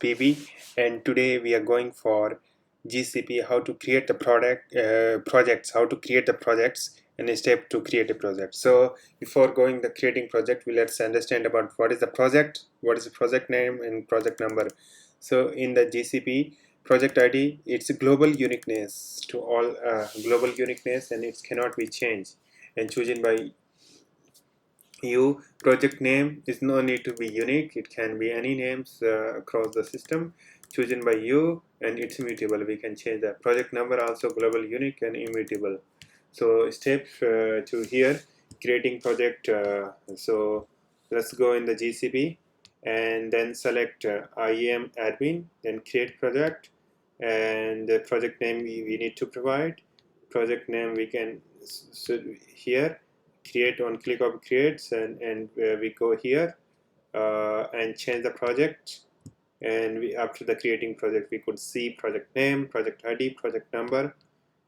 PB, and today we are going for GCP, how to create the projects, how to create the projects, and a step to create a project. So before going the creating project, let's understand about what is the project, what is the project name and project number. So in the GCP project ID, it's a global uniqueness to all global uniqueness, and it cannot be changed and chosen by you. Project name is no need to be unique, it can be any names across the system chosen by you, and it's immutable. We can change that. Project number also global, unique and immutable. So step to here, creating project. So let's go in the GCP and then select IAM admin, then create project, and the project name we need to provide. Project name we can, so here create, on click of creates, and we go here and change the project, and after the creating project we could see project name, project ID, project number.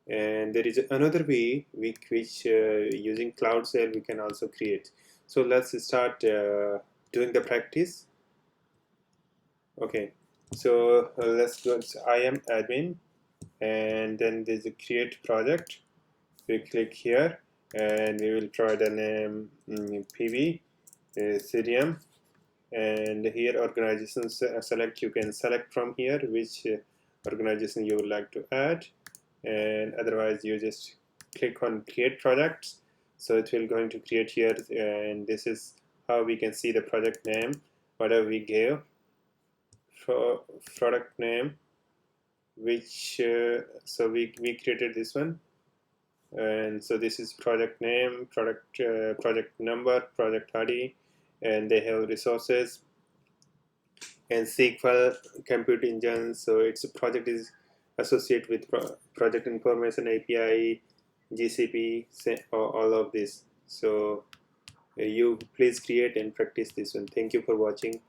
And there is another way which using cloud sale we can also create. So let's start doing the practice. Okay, so let's go. So I am admin, and then there's a create project. We click here and we will provide a name, PV, Cerium, and here organizations select. You can select from here which organization you would like to add, and otherwise you just click on create projects. So it will going to create here, and this is how we can see the project name, whatever we gave for product name, which so we created this one. And so this is project name, project number, project ID, and they have resources and SQL, compute engine. So it's a project is associated with project information API, GCP, all of this. So you please create and practice this one. Thank you for watching.